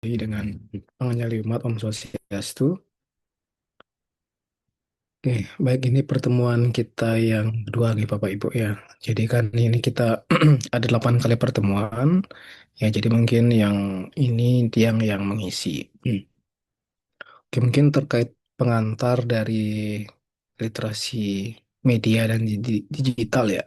Dengan pengenali umat Om Swastiastu. Oke, baik ini pertemuan kita yang kedua nih Bapak Ibu ya. Jadi kan ini kita ada 8 kali pertemuan. Ya, jadi mungkin yang ini tiang yang mengisi. Oke, mungkin terkait pengantar dari literasi media dan digital ya.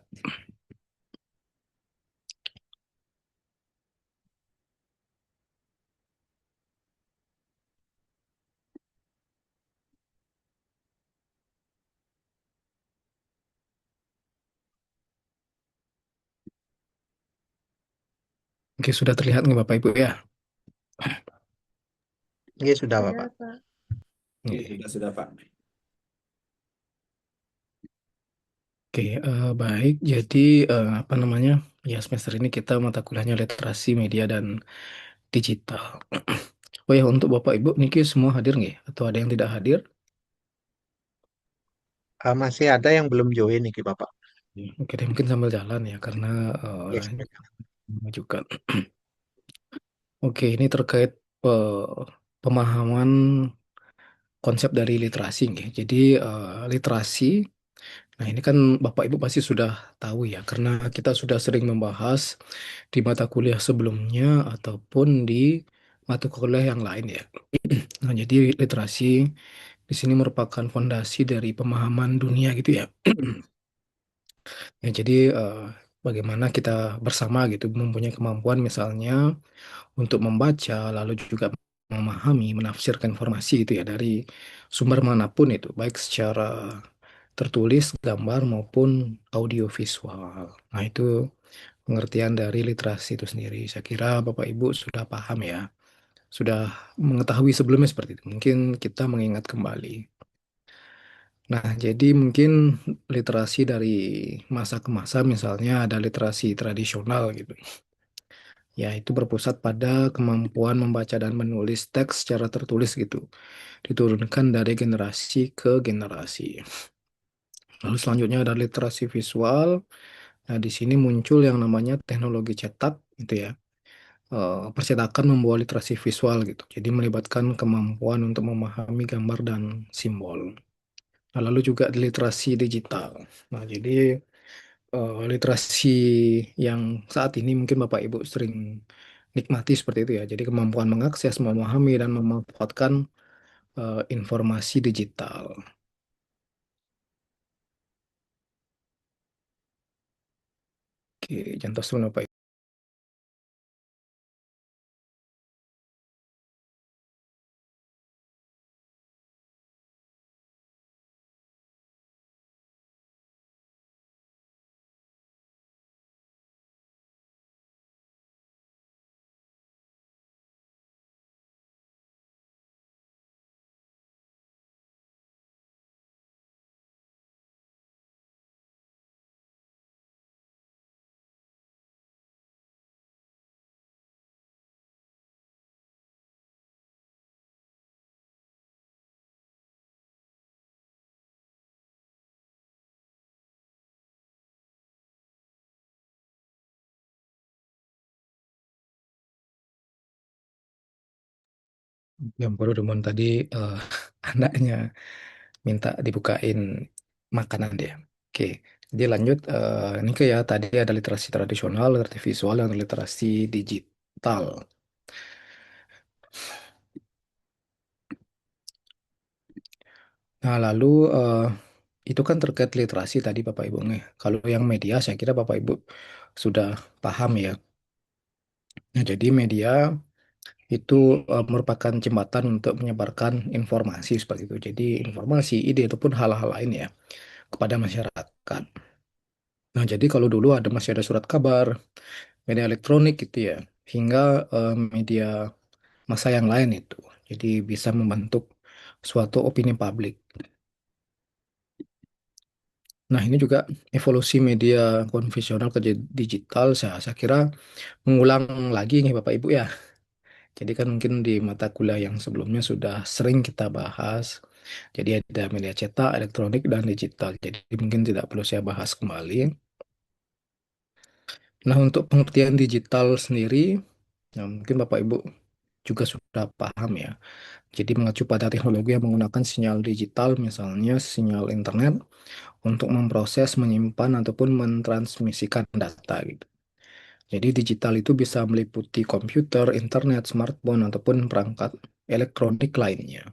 Oke, sudah terlihat nih Bapak Ibu ya. Iya sudah Sudah, Bapak. Pak. Sudah Pak. Oke, baik. Jadi apa namanya? Ya semester ini kita mata kuliahnya literasi media dan digital. Oh ya, untuk Bapak Ibu, Niki semua hadir nggak? Atau ada yang tidak hadir? Masih ada yang belum join nih Bapak. Ya, oke, deh, mungkin sambil jalan ya, karena Iya, sampai mengajukan. Oke, ini terkait pemahaman konsep dari literasi nggih. Jadi literasi, nah ini kan Bapak Ibu pasti sudah tahu ya, karena kita sudah sering membahas di mata kuliah sebelumnya ataupun di mata kuliah yang lain ya. Nah, jadi literasi di sini merupakan fondasi dari pemahaman dunia gitu ya. Ya, jadi bagaimana kita bersama gitu mempunyai kemampuan misalnya untuk membaca, lalu juga memahami, menafsirkan informasi itu ya dari sumber manapun itu, baik secara tertulis, gambar maupun audiovisual. Nah, itu pengertian dari literasi itu sendiri. Saya kira Bapak Ibu sudah paham ya, sudah mengetahui sebelumnya seperti itu. Mungkin kita mengingat kembali. Nah, jadi mungkin literasi dari masa ke masa, misalnya ada literasi tradisional gitu. Ya, itu berpusat pada kemampuan membaca dan menulis teks secara tertulis gitu. Diturunkan dari generasi ke generasi. Lalu selanjutnya ada literasi visual. Nah, di sini muncul yang namanya teknologi cetak gitu ya. Percetakan membawa literasi visual gitu. Jadi melibatkan kemampuan untuk memahami gambar dan simbol. Nah, lalu juga literasi digital. Nah, jadi literasi yang saat ini mungkin Bapak Ibu sering nikmati seperti itu ya. Jadi kemampuan mengakses, memahami, dan memanfaatkan informasi digital. Oke, contoh sebelum Bapak Ibu. Yang baru Demon tadi eh, anaknya minta dibukain makanan dia. Oke, jadi lanjut. Ini ke ya tadi ada literasi tradisional, literasi visual, dan literasi digital. Nah, lalu itu kan terkait literasi tadi Bapak Ibu nih. Kalau yang media saya kira Bapak Ibu sudah paham ya. Nah, jadi media itu merupakan jembatan untuk menyebarkan informasi seperti itu. Jadi informasi, ide ataupun hal-hal lain ya kepada masyarakat. Nah, jadi kalau dulu ada masih ada surat kabar, media elektronik gitu ya, hingga media massa yang lain itu. Jadi bisa membentuk suatu opini publik. Nah, ini juga evolusi media konvensional ke digital, saya kira mengulang lagi nih Bapak Ibu ya. Jadi kan mungkin di mata kuliah yang sebelumnya sudah sering kita bahas. Jadi ada media cetak, elektronik, dan digital. Jadi mungkin tidak perlu saya bahas kembali. Nah, untuk pengertian digital sendiri, nah mungkin Bapak Ibu juga sudah paham ya. Jadi mengacu pada teknologi yang menggunakan sinyal digital, misalnya sinyal internet, untuk memproses, menyimpan, ataupun mentransmisikan data gitu. Jadi digital itu bisa meliputi komputer, internet, smartphone, ataupun perangkat elektronik lainnya.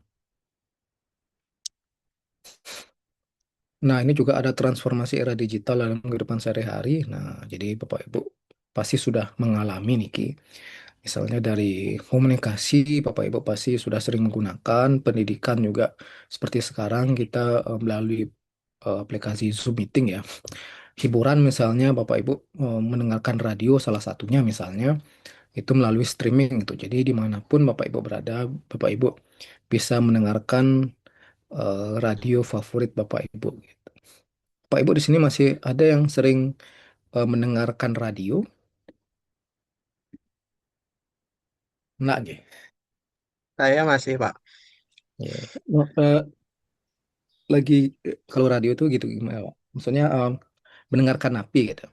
Nah, ini juga ada transformasi era digital dalam kehidupan sehari-hari. Nah, jadi Bapak Ibu pasti sudah mengalami nih, Ki. Misalnya dari komunikasi, Bapak Ibu pasti sudah sering menggunakan, pendidikan juga seperti sekarang kita melalui aplikasi Zoom Meeting ya. Hiburan misalnya Bapak Ibu mendengarkan radio salah satunya misalnya itu melalui streaming gitu. Jadi dimanapun Bapak Ibu berada, Bapak Ibu bisa mendengarkan radio favorit Bapak Ibu. Bapak Ibu di sini masih ada yang sering mendengarkan radio? Enggak, nggih. Saya masih, Pak. Ya. Nah, lagi kalau radio itu gitu gimana, Pak? Maksudnya mendengarkan napi gitu.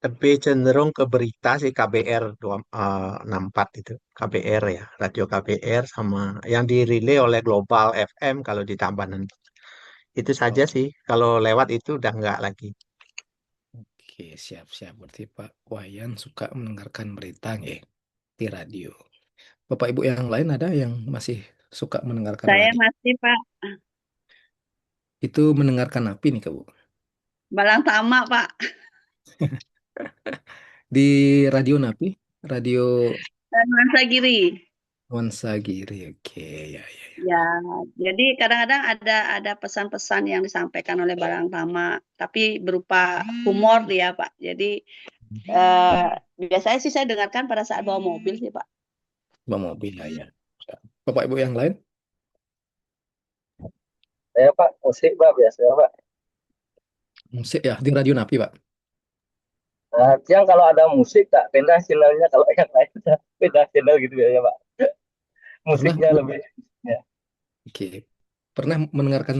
Lebih cenderung ke berita sih KBR 64 itu. KBR ya, radio KBR sama yang dirilai oleh Global FM kalau di Tabanan. Itu saja Oh, sih. Kalau lewat itu udah nggak lagi. oke, siap-siap. Berarti Pak Wayan suka mendengarkan berita nggih di radio. Bapak Ibu yang lain ada yang masih suka mendengarkan Saya radio? masih Pak, Itu mendengarkan napi nih, Kak Bu. Balang Tamak Pak, Di radio napi, radio dan Nuansa Giri. Wansagiri. Oke, ya, ya, ya. Ya, jadi kadang-kadang ada pesan-pesan yang disampaikan oleh Balang Tamak, tapi berupa humor dia Pak. Jadi eh, biasanya sih saya dengarkan pada saat bawa mobil sih Pak. Bawa mobil ya, ya. Bapak Ibu yang lain? Saya Pak, musik Pak biasanya Pak. Musik ya, di radio napi, Pak. Nah, siang kalau ada musik tak pindah channelnya, kalau yang lain tak pindah channel gitu ya Pak. Pernah, Musiknya lebih ya. oke. Pernah mendengarkan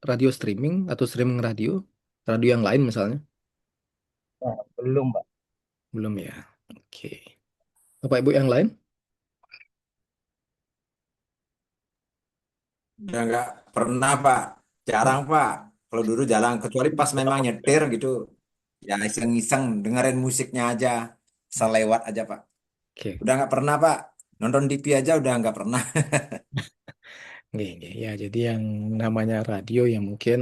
radio streaming atau streaming radio? Radio yang lain misalnya? Nah, belum Pak. Belum ya. Oke. Bapak Ibu yang lain? Ya nggak pernah Pak, jarang Pak. Kalau dulu jarang, kecuali pas memang nyetir gitu, ya iseng-iseng dengerin musiknya aja, selewat aja Pak. Oke. Udah nggak pernah Pak, nonton TV aja udah nggak pernah. Oke, oke. Ya, jadi yang namanya radio yang mungkin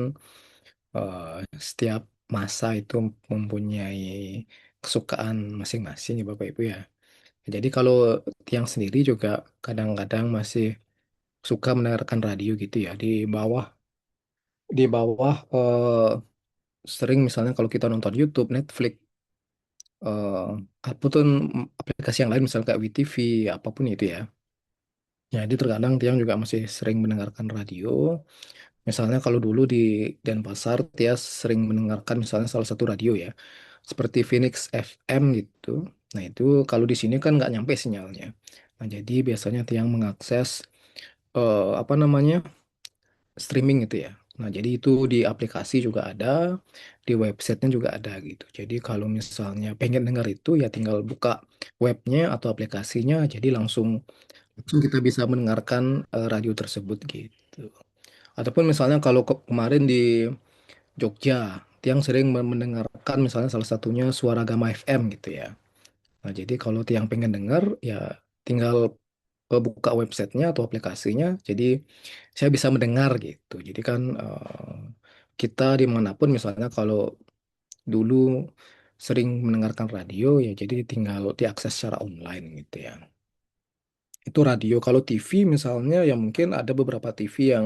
eh, setiap masa itu mempunyai kesukaan masing-masing ya Bapak Ibu ya. Jadi kalau tiang sendiri juga kadang-kadang masih suka mendengarkan radio gitu ya di bawah sering misalnya kalau kita nonton YouTube, Netflix, eh apapun aplikasi yang lain misalnya kayak WTV apapun itu ya. Jadi terkadang tiang juga masih sering mendengarkan radio. Misalnya kalau dulu di Denpasar, Tia sering mendengarkan misalnya salah satu radio ya, seperti Phoenix FM gitu. Nah itu kalau di sini kan nggak nyampe sinyalnya. Nah jadi biasanya Tiang mengakses apa namanya streaming itu ya. Nah jadi itu di aplikasi juga ada, di websitenya juga ada gitu. Jadi kalau misalnya pengen dengar itu ya tinggal buka webnya atau aplikasinya, jadi langsung langsung kita bisa mendengarkan radio tersebut gitu. Ataupun misalnya kalau kemarin di Jogja, Tiang sering mendengarkan misalnya salah satunya Suara Gama FM gitu ya. Nah, jadi kalau Tiang pengen dengar, ya tinggal buka websitenya atau aplikasinya, jadi saya bisa mendengar gitu. Jadi kan kita dimanapun misalnya kalau dulu sering mendengarkan radio, ya jadi tinggal diakses secara online gitu ya. Itu radio. Kalau TV misalnya, ya mungkin ada beberapa TV yang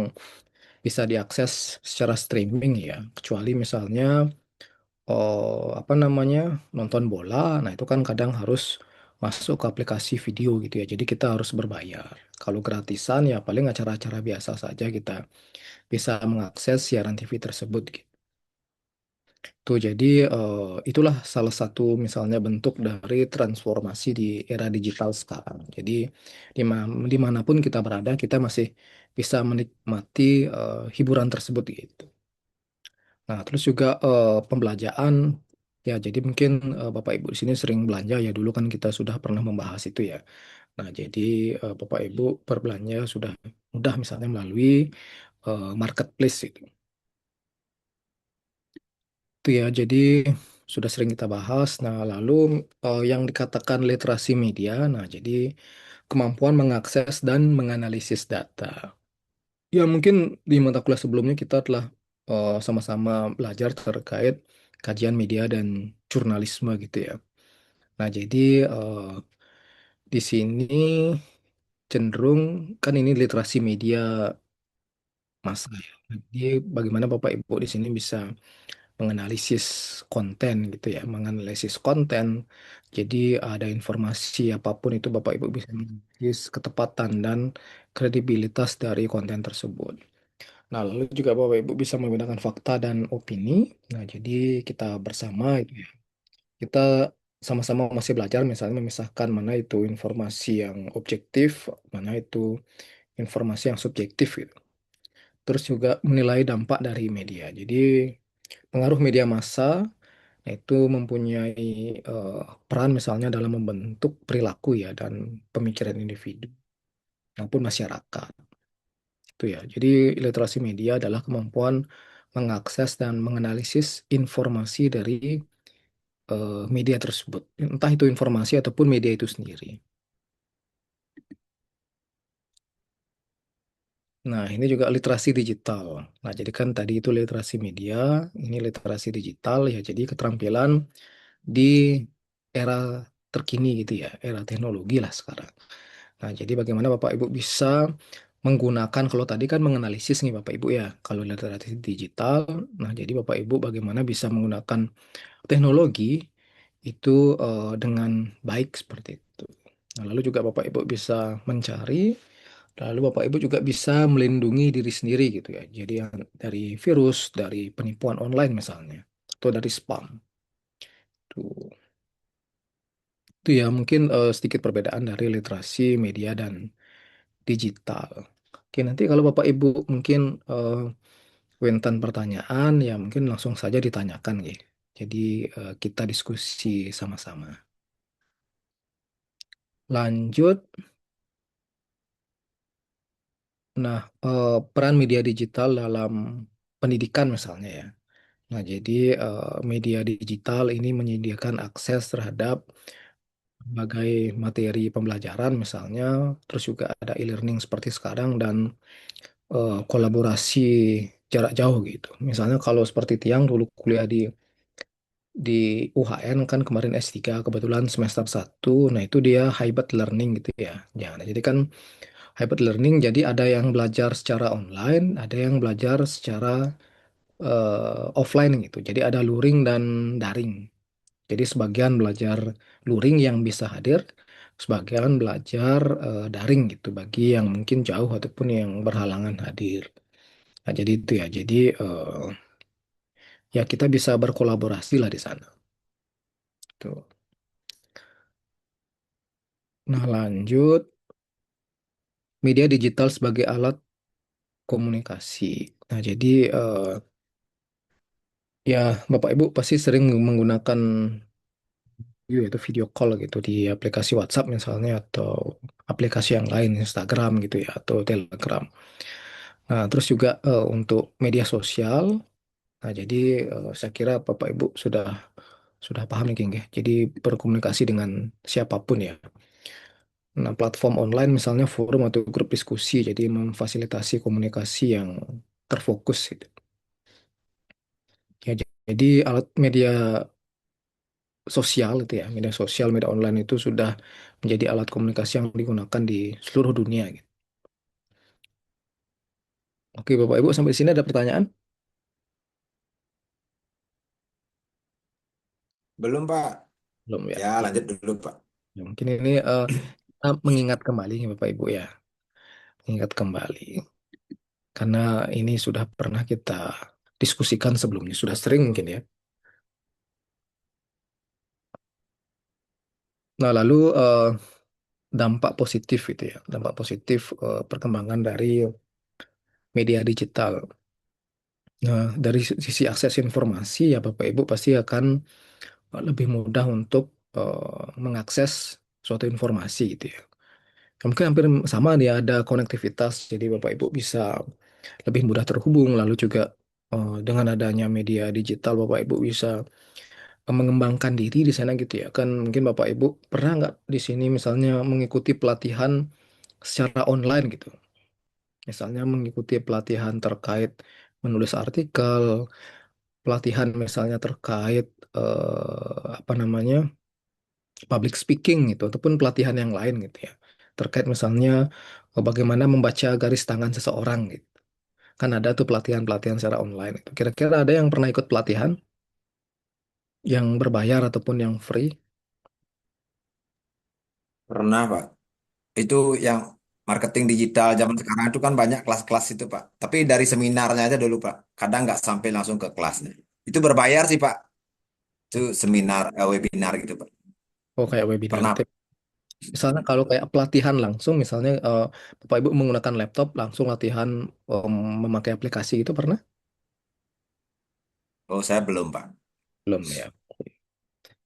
bisa diakses secara streaming ya. Kecuali misalnya apa namanya nonton bola, nah itu kan kadang harus masuk ke aplikasi video gitu ya. Jadi kita harus berbayar. Kalau gratisan ya paling acara-acara biasa saja kita bisa mengakses siaran TV tersebut gitu. Tuh jadi itulah salah satu misalnya bentuk dari transformasi di era digital sekarang. Jadi dimanapun kita berada kita masih bisa menikmati hiburan tersebut gitu. Nah terus juga pembelajaran. Ya, jadi mungkin Bapak Ibu di sini sering belanja ya, dulu kan kita sudah pernah membahas itu ya. Nah, jadi Bapak Ibu berbelanja sudah mudah misalnya melalui marketplace itu. Itu ya, jadi sudah sering kita bahas. Nah, lalu yang dikatakan literasi media, nah jadi kemampuan mengakses dan menganalisis data. Ya, mungkin di mata kuliah sebelumnya kita telah sama-sama belajar terkait kajian media dan jurnalisme gitu ya. Nah, jadi eh, di sini cenderung kan ini literasi media massa ya. Jadi bagaimana Bapak Ibu di sini bisa menganalisis konten gitu ya, menganalisis konten. Jadi ada informasi apapun itu Bapak Ibu bisa menganalisis ketepatan dan kredibilitas dari konten tersebut. Nah, lalu juga Bapak Ibu bisa menggunakan fakta dan opini. Nah, jadi kita bersama itu ya. Kita sama-sama masih belajar misalnya memisahkan mana itu informasi yang objektif, mana itu informasi yang subjektif gitu. Terus juga menilai dampak dari media. Jadi pengaruh media massa itu mempunyai eh, peran misalnya dalam membentuk perilaku ya dan pemikiran individu maupun masyarakat. Itu ya. Jadi literasi media adalah kemampuan mengakses dan menganalisis informasi dari media tersebut. Entah itu informasi ataupun media itu sendiri. Nah, ini juga literasi digital. Nah, jadi kan tadi itu literasi media, ini literasi digital ya. Jadi keterampilan di era terkini gitu ya, era teknologi lah sekarang. Nah, jadi bagaimana Bapak Ibu bisa menggunakan, kalau tadi kan menganalisis nih Bapak Ibu ya, kalau literasi digital, nah jadi Bapak Ibu bagaimana bisa menggunakan teknologi itu dengan baik seperti itu. Nah, lalu juga Bapak Ibu bisa mencari, lalu Bapak Ibu juga bisa melindungi diri sendiri gitu ya. Jadi yang dari virus, dari penipuan online misalnya, atau dari spam. Tuh. Itu ya mungkin sedikit perbedaan dari literasi media dan digital. Oke, nanti kalau Bapak Ibu mungkin Winten pertanyaan, ya mungkin langsung saja ditanyakan ya. Jadi kita diskusi sama-sama. Lanjut, nah peran media digital dalam pendidikan misalnya ya. Nah, jadi media digital ini menyediakan akses terhadap berbagai materi pembelajaran misalnya, terus juga ada e-learning seperti sekarang dan kolaborasi jarak jauh gitu. Misalnya kalau seperti Tiang dulu kuliah di UHN kan kemarin S3 kebetulan semester 1, nah itu dia hybrid learning gitu ya. Ya, nah, jadi kan hybrid learning jadi ada yang belajar secara online, ada yang belajar secara offline gitu. Jadi ada luring dan daring. Jadi sebagian belajar luring yang bisa hadir, sebagian belajar daring gitu bagi yang mungkin jauh ataupun yang berhalangan hadir. Nah, jadi itu ya. Jadi ya kita bisa berkolaborasi lah di sana. Tuh. Nah, lanjut media digital sebagai alat komunikasi. Nah, jadi ya Bapak Ibu pasti sering menggunakan yaitu video call gitu di aplikasi WhatsApp misalnya atau aplikasi yang lain Instagram gitu ya atau Telegram. Nah, terus juga untuk media sosial. Nah, jadi saya kira Bapak Ibu sudah paham nih, King, ya. Jadi berkomunikasi dengan siapapun ya. Nah, platform online misalnya forum atau grup diskusi, jadi memfasilitasi komunikasi yang terfokus gitu. Ya, jadi alat media sosial itu ya, media sosial, media online itu sudah menjadi alat komunikasi yang digunakan di seluruh dunia gitu. Oke, Bapak Ibu sampai sini ada pertanyaan? Belum, Pak. Belum ya. Ya, Oke. lanjut dulu, Pak. Ya, mungkin ini kita mengingat kembali nih Bapak Ibu ya, mengingat kembali karena ini sudah pernah kita diskusikan sebelumnya, sudah sering mungkin ya. Nah, lalu dampak positif itu ya, dampak positif perkembangan dari media digital. Nah, dari sisi akses informasi ya Bapak Ibu pasti akan lebih mudah untuk mengakses suatu informasi gitu ya. Ya, mungkin hampir sama nih ada konektivitas, jadi Bapak Ibu bisa lebih mudah terhubung. Lalu juga dengan adanya media digital Bapak Ibu bisa mengembangkan diri di sana gitu ya. Kan mungkin Bapak Ibu pernah nggak di sini misalnya mengikuti pelatihan secara online gitu. Misalnya mengikuti pelatihan terkait menulis artikel, pelatihan misalnya terkait apa namanya public speaking gitu, ataupun pelatihan yang lain gitu ya. Terkait misalnya bagaimana membaca garis tangan seseorang gitu. Kan ada tuh pelatihan-pelatihan secara online itu. Kira-kira ada yang pernah ikut pelatihan yang berbayar ataupun yang free? Pernah, Pak. Itu yang marketing digital zaman sekarang itu kan banyak kelas-kelas itu, Pak. Tapi dari seminarnya aja dulu, Pak. Kadang nggak sampai langsung ke kelasnya. Itu berbayar sih, Pak. Itu seminar, webinar gitu, Pak. Oh, kayak webinar Pernah, itu. Misalnya kalau kayak pelatihan langsung, misalnya Bapak Ibu menggunakan laptop langsung latihan memakai aplikasi itu pernah? oh saya belum, Pak. Belum ya.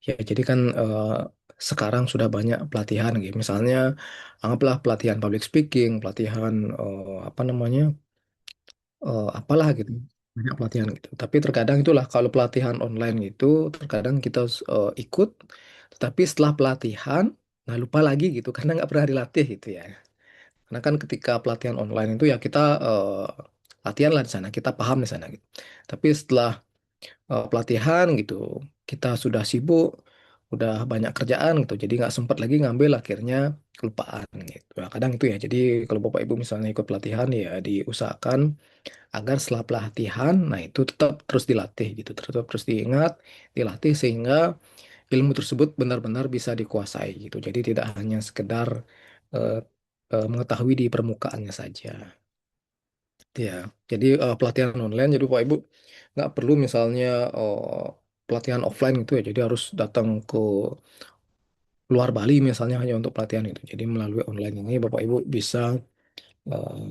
Ya, jadi kan sekarang sudah banyak pelatihan gitu. Misalnya anggaplah pelatihan public speaking, pelatihan apa namanya, apalah gitu. Banyak pelatihan gitu. Tapi terkadang itulah kalau pelatihan online gitu, terkadang kita ikut, tetapi setelah pelatihan, nah lupa lagi gitu karena nggak pernah dilatih gitu ya. Karena kan ketika pelatihan online itu ya kita latihan lah di sana, kita paham di sana gitu. Tapi setelah pelatihan gitu, kita sudah sibuk, udah banyak kerjaan gitu, jadi nggak sempat lagi ngambil, akhirnya kelupaan gitu. Nah, kadang itu ya. Jadi kalau Bapak Ibu misalnya ikut pelatihan ya diusahakan agar setelah pelatihan, nah itu tetap terus dilatih gitu, tetap terus diingat, dilatih sehingga ilmu tersebut benar-benar bisa dikuasai gitu. Jadi tidak hanya sekedar eh, mengetahui di permukaannya saja. Ya, jadi pelatihan online, jadi Bapak Ibu nggak perlu misalnya pelatihan offline gitu ya, jadi harus datang ke luar Bali misalnya hanya untuk pelatihan itu. Jadi melalui online ini Bapak Ibu bisa eh,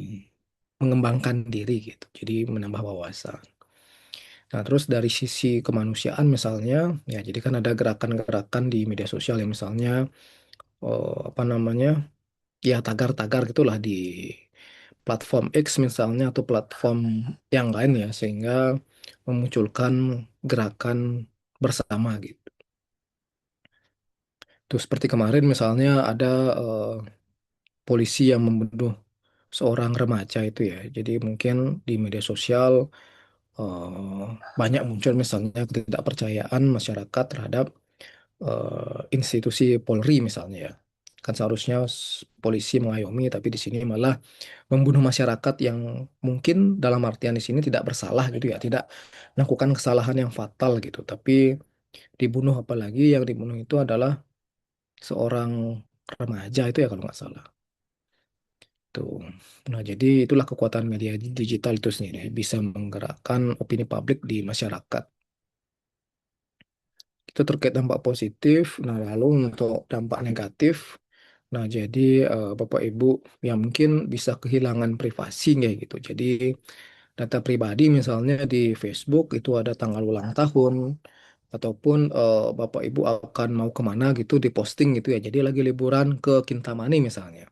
mengembangkan diri gitu, jadi menambah wawasan. Nah, terus dari sisi kemanusiaan misalnya, ya jadi kan ada gerakan-gerakan di media sosial yang misalnya apa namanya, ya tagar-tagar gitulah di platform X misalnya atau platform yang lain ya, sehingga memunculkan gerakan bersama gitu. Terus seperti kemarin misalnya ada eh, polisi yang membunuh seorang remaja itu ya. Jadi mungkin di media sosial eh, banyak muncul misalnya ketidakpercayaan masyarakat terhadap institusi Polri misalnya ya. Kan seharusnya polisi mengayomi, tapi di sini malah membunuh masyarakat yang mungkin dalam artian di sini tidak bersalah gitu ya, tidak melakukan kesalahan yang fatal gitu, tapi dibunuh, apalagi yang dibunuh itu adalah seorang remaja itu ya kalau nggak salah tuh. Nah, jadi itulah kekuatan media digital itu sendiri bisa menggerakkan opini publik di masyarakat. Itu terkait dampak positif. Nah, lalu untuk dampak negatif, nah jadi Bapak Ibu yang mungkin bisa kehilangan privasi kayak gitu. Jadi data pribadi misalnya di Facebook itu ada tanggal ulang tahun, ataupun Bapak Ibu akan mau kemana gitu diposting gitu ya. Jadi lagi liburan ke Kintamani misalnya.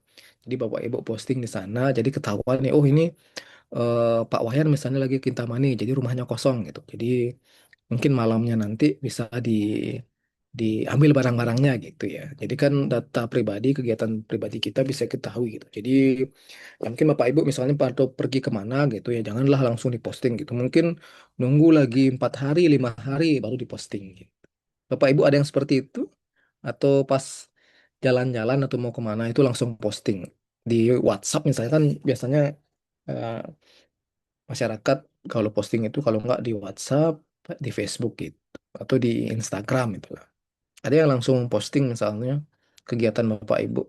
Jadi Bapak Ibu posting di sana, jadi ketahuan nih, oh ini Pak Wayan misalnya lagi Kintamani, jadi rumahnya kosong gitu. Jadi mungkin malamnya nanti bisa diambil barang-barangnya gitu ya. Jadi kan data pribadi, kegiatan pribadi kita bisa ketahui gitu. Jadi ya mungkin Bapak Ibu misalnya pada pergi kemana gitu ya, janganlah langsung diposting gitu. Mungkin nunggu lagi 4 hari, 5 hari baru diposting gitu. Bapak Ibu ada yang seperti itu? Atau pas jalan-jalan atau mau kemana itu langsung posting di WhatsApp misalnya, kan biasanya eh, masyarakat kalau posting itu kalau nggak di WhatsApp, di Facebook gitu, atau di Instagram itu lah. Ada yang langsung posting misalnya kegiatan Bapak Ibu.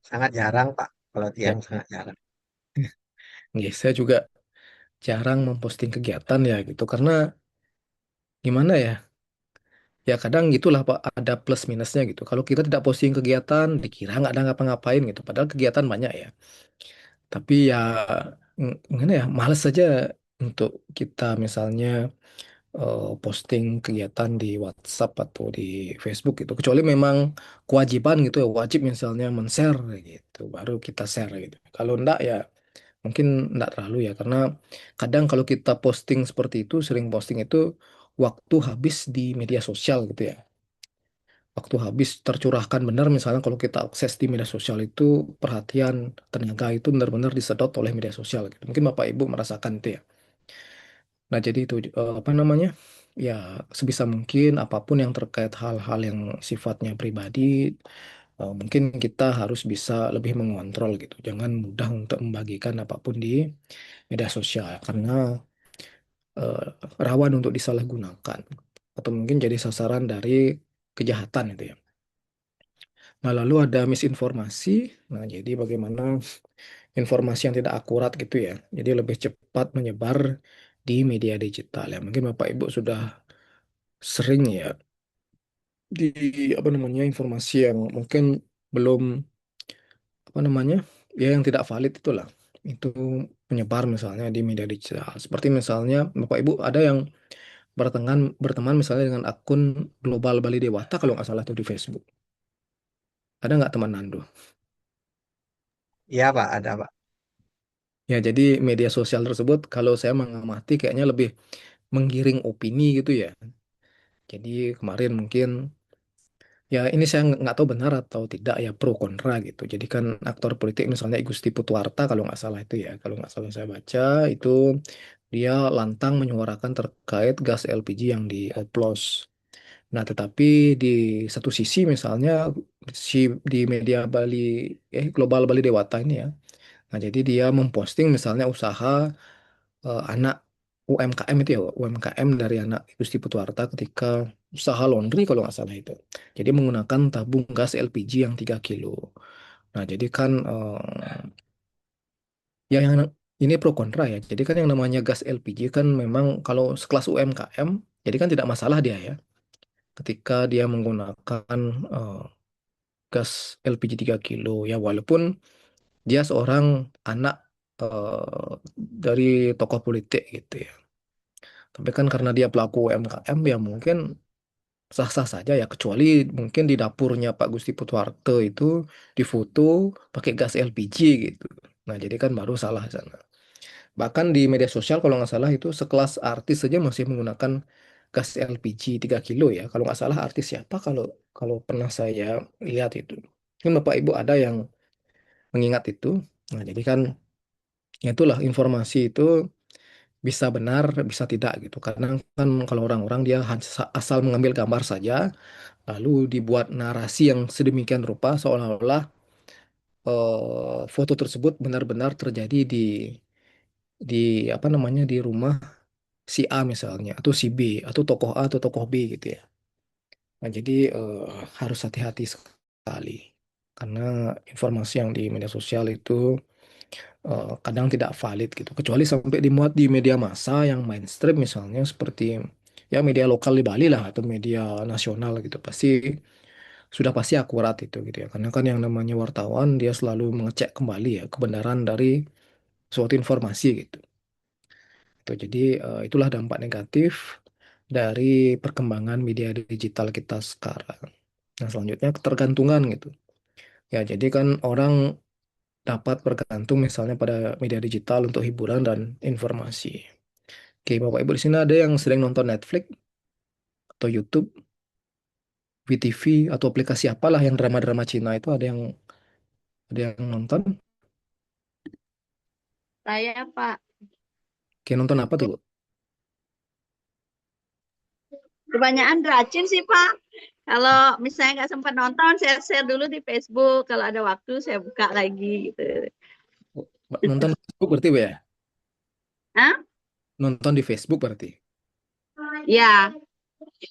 Sangat jarang, Pak. Kalau Ya, tiang sangat jarang. ya, saya juga jarang memposting kegiatan ya gitu, karena gimana ya? Ya kadang gitulah Pak, ada plus minusnya gitu. Kalau kita tidak posting kegiatan, dikira nggak ada ngapa-ngapain gitu. Padahal kegiatan banyak ya. Tapi ya gimana ya, males saja untuk kita misalnya posting kegiatan di WhatsApp atau di Facebook gitu. Kecuali memang kewajiban gitu ya, wajib misalnya men-share gitu, baru kita share gitu. Kalau enggak ya mungkin enggak terlalu ya, karena kadang kalau kita posting seperti itu, sering posting itu waktu habis di media sosial gitu ya. Waktu habis tercurahkan benar misalnya kalau kita akses di media sosial itu perhatian tenaga itu benar-benar disedot oleh media sosial gitu. Mungkin Bapak Ibu merasakan itu ya. Nah, jadi itu apa namanya? Ya, sebisa mungkin apapun yang terkait hal-hal yang sifatnya pribadi, mungkin kita harus bisa lebih mengontrol gitu. Jangan mudah untuk membagikan apapun di media sosial karena eh, rawan untuk disalahgunakan atau mungkin jadi sasaran dari kejahatan itu ya. Nah, lalu ada misinformasi. Nah, jadi bagaimana informasi yang tidak akurat gitu ya. Jadi lebih cepat menyebar di media digital ya. Mungkin Bapak Ibu sudah sering ya di apa namanya informasi yang mungkin belum apa namanya ya yang tidak valid itulah itu menyebar misalnya di media digital. Seperti misalnya Bapak Ibu ada yang berteman misalnya dengan akun Global Bali Dewata kalau nggak salah itu di Facebook. Ada nggak teman Nando? Iya Pak, ada Pak. Ya, jadi media sosial tersebut kalau saya mengamati kayaknya lebih menggiring opini gitu ya. Jadi kemarin mungkin ya ini saya nggak tahu benar atau tidak ya pro kontra gitu. Jadi kan aktor politik misalnya I Gusti Putuarta kalau nggak salah itu ya. Kalau nggak salah saya baca itu dia lantang menyuarakan terkait gas LPG yang dioplos. Nah tetapi di satu sisi misalnya si di media Bali Global Bali Dewata ini ya. Nah jadi dia memposting misalnya usaha anak UMKM itu ya, UMKM dari anak Gusti Putuarta ketika usaha laundry kalau nggak salah itu. Jadi menggunakan tabung gas LPG yang 3 kilo. Nah, jadi kan ya yang ini pro kontra ya. Jadi kan yang namanya gas LPG kan memang kalau sekelas UMKM, jadi kan tidak masalah dia ya. Ketika dia menggunakan eh, gas LPG 3 kilo ya walaupun dia seorang anak dari tokoh politik gitu ya. Tapi kan karena dia pelaku UMKM ya mungkin sah-sah saja ya kecuali mungkin di dapurnya Pak Gusti Putwarto itu difoto pakai gas LPG gitu. Nah, jadi kan baru salah sana. Bahkan di media sosial kalau nggak salah itu sekelas artis saja masih menggunakan gas LPG 3 kilo ya. Kalau nggak salah artis siapa kalau kalau pernah saya lihat itu. Mungkin Bapak Ibu ada yang mengingat itu. Nah, jadi kan ya itulah informasi itu bisa benar, bisa tidak gitu. Karena kan kalau orang-orang dia asal mengambil gambar saja, lalu dibuat narasi yang sedemikian rupa seolah-olah foto tersebut benar-benar terjadi di apa namanya di rumah si A misalnya atau si B atau tokoh A atau tokoh B gitu ya. Nah, jadi harus hati-hati sekali karena informasi yang di media sosial itu kadang tidak valid gitu. Kecuali sampai dimuat di media massa yang mainstream misalnya seperti ya media lokal di Bali lah atau media nasional gitu pasti sudah pasti akurat itu gitu ya. Karena kan yang namanya wartawan dia selalu mengecek kembali ya kebenaran dari suatu informasi gitu. Itu jadi itulah dampak negatif dari perkembangan media digital kita sekarang. Nah, selanjutnya ketergantungan gitu. Ya, jadi kan orang dapat bergantung misalnya pada media digital untuk hiburan dan informasi. Oke, Bapak Ibu di sini ada yang sering nonton Netflix atau YouTube, VTV atau aplikasi apalah yang drama-drama Cina itu ada yang nonton. Saya Pak, Oke, nonton apa tuh, Bu? kebanyakan rajin sih Pak. Kalau misalnya nggak sempat nonton, saya share dulu di Facebook. Kalau ada waktu, saya buka lagi gitu. Nonton Facebook berarti, Bu ya? Hah? Nonton di Facebook berarti. Ya,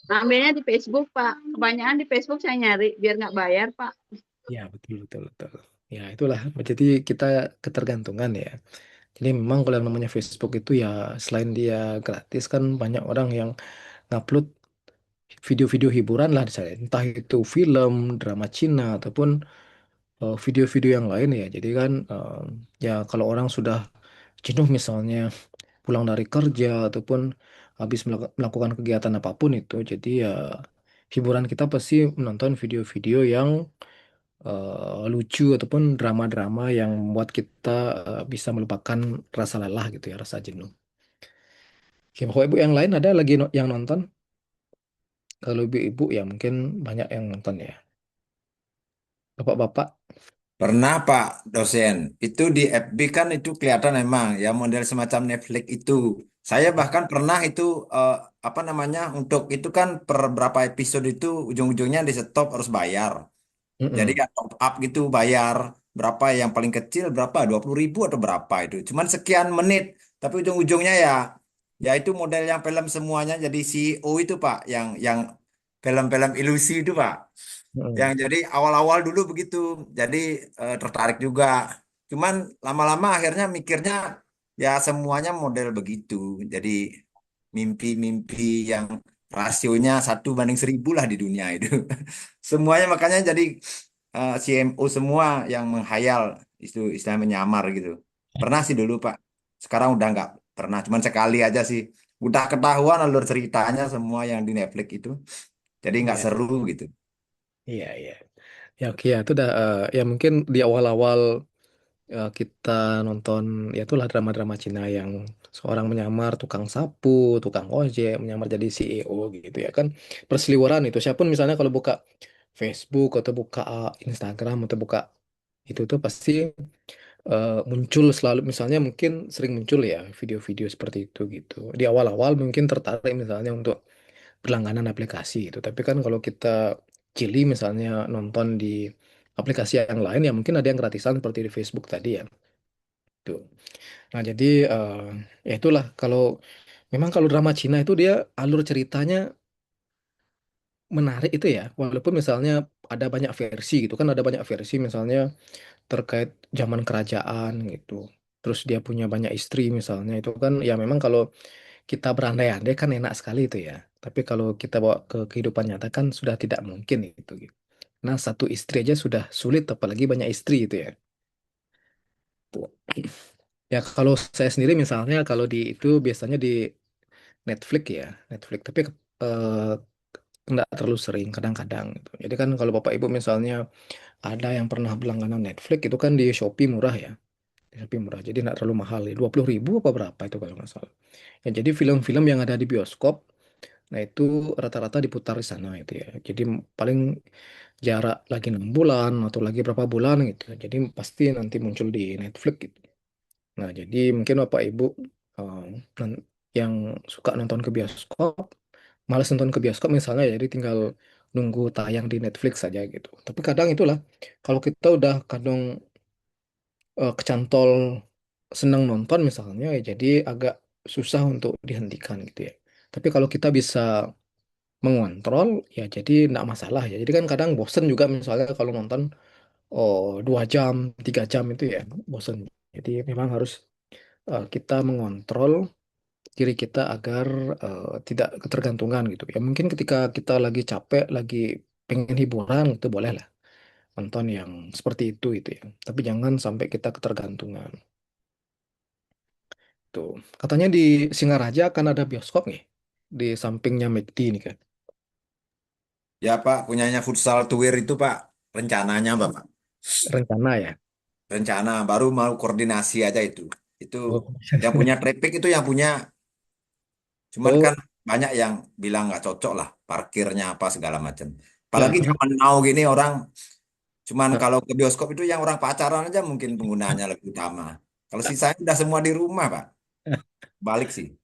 ambilnya di Facebook Pak. Kebanyakan di Facebook saya nyari biar nggak bayar Pak. Ya, betul, betul, betul. Ya, itulah. Jadi kita ketergantungan ya. Jadi memang kalau yang namanya Facebook itu ya selain dia gratis kan banyak orang yang ngupload video-video hiburan lah misalnya, entah itu film, drama Cina ataupun video-video yang lain ya. Jadi kan ya kalau orang sudah jenuh misalnya pulang dari kerja ataupun habis melakukan kegiatan apapun itu, jadi ya hiburan kita pasti menonton video-video yang lucu ataupun drama-drama yang membuat kita bisa melupakan rasa lelah gitu ya, rasa jenuh. Oke, bapak ibu yang lain ada lagi yang nonton? Kalau ibu-ibu ya mungkin banyak yang nonton ya. Bapak-bapak, Pernah Pak dosen, itu di FB kan itu kelihatan memang ya model semacam Netflix itu. Saya bahkan pernah itu eh, apa namanya untuk itu kan per berapa episode itu ujung-ujungnya di stop harus bayar. Jadi mm-mm, ya top up gitu bayar berapa yang paling kecil berapa 20.000 atau berapa itu. Cuman sekian menit, tapi ujung-ujungnya ya ya itu model yang film semuanya jadi CEO itu Pak, yang film-film ilusi itu Pak. Yang mm-mm. jadi awal-awal dulu begitu. Jadi tertarik juga. Cuman lama-lama akhirnya mikirnya ya semuanya model begitu. Jadi mimpi-mimpi yang rasionya 1 banding 1.000 lah di dunia itu. Semuanya makanya jadi CMO semua yang menghayal itu istilah menyamar gitu. Pernah sih dulu Pak. Sekarang udah nggak pernah. Cuman sekali aja sih. Udah ketahuan alur ceritanya semua yang di Netflix itu. Jadi nggak Iya, seru gitu. iya, iya. Ya oke ya, itu udah ya mungkin di awal-awal kita nonton ya itulah drama-drama Cina yang seorang menyamar tukang sapu, tukang ojek, menyamar jadi CEO gitu ya kan. Perseliweran itu. Siapapun misalnya kalau buka Facebook atau buka Instagram atau buka itu tuh pasti muncul selalu misalnya mungkin sering muncul ya video-video seperti itu gitu. Di awal-awal mungkin tertarik misalnya untuk berlangganan aplikasi itu. Tapi kan kalau kita cili misalnya nonton di aplikasi yang lain ya mungkin ada yang gratisan seperti di Facebook tadi ya. Tuh. Nah, jadi ya itulah kalau memang kalau drama Cina itu dia alur ceritanya menarik itu ya. Walaupun misalnya ada banyak versi gitu kan ada banyak versi misalnya terkait zaman kerajaan gitu. Terus dia punya banyak istri misalnya itu kan ya memang kalau kita berandai-andai kan enak sekali itu ya. Tapi kalau kita bawa ke kehidupan nyata kan sudah tidak mungkin itu gitu. Nah, satu istri aja sudah sulit apalagi banyak istri itu ya. Tuh. Ya kalau saya sendiri misalnya kalau di itu biasanya di Netflix ya, Netflix. Tapi eh, nggak terlalu sering kadang-kadang gitu. Jadi kan kalau Bapak Ibu misalnya ada yang pernah berlangganan Netflix itu kan di Shopee murah ya. Di Shopee murah. Jadi nggak terlalu mahal ya. 20.000 apa berapa itu kalau nggak salah. Ya, jadi film-film yang ada di bioskop, nah itu rata-rata diputar di sana itu ya. Jadi paling jarak lagi 6 bulan atau lagi berapa bulan gitu. Jadi pasti nanti muncul di Netflix gitu. Nah jadi mungkin Bapak Ibu eh, yang suka nonton ke bioskop, malas nonton ke bioskop misalnya, jadi tinggal nunggu tayang di Netflix saja gitu. Tapi kadang itulah, kalau kita udah kadang kecantol senang nonton misalnya, ya jadi agak susah untuk dihentikan gitu ya. Tapi kalau kita bisa mengontrol, ya jadi enggak masalah ya. Jadi kan kadang bosen juga misalnya kalau nonton 2 jam, 3 jam itu ya bosen. Jadi memang harus kita mengontrol diri kita agar tidak ketergantungan gitu. Ya mungkin ketika kita lagi capek, lagi pengen hiburan itu boleh lah nonton yang seperti itu ya. Tapi jangan sampai kita ketergantungan. Tuh. Katanya di Singaraja akan ada bioskop nih di sampingnya McD ini kan. Ya Pak, punyanya futsal Tuwir itu Pak, rencananya Bapak. Rencana ya. Rencana baru mau koordinasi aja itu. Itu Oh, yang punya traffic itu yang punya, cuman oh, kan banyak yang bilang nggak cocok lah parkirnya apa segala macam. ya Apalagi tapi zaman now gini orang cuman kalau ke bioskop itu yang orang pacaran aja mungkin penggunanya lebih utama. Kalau sisanya udah semua di rumah Pak. Balik sih.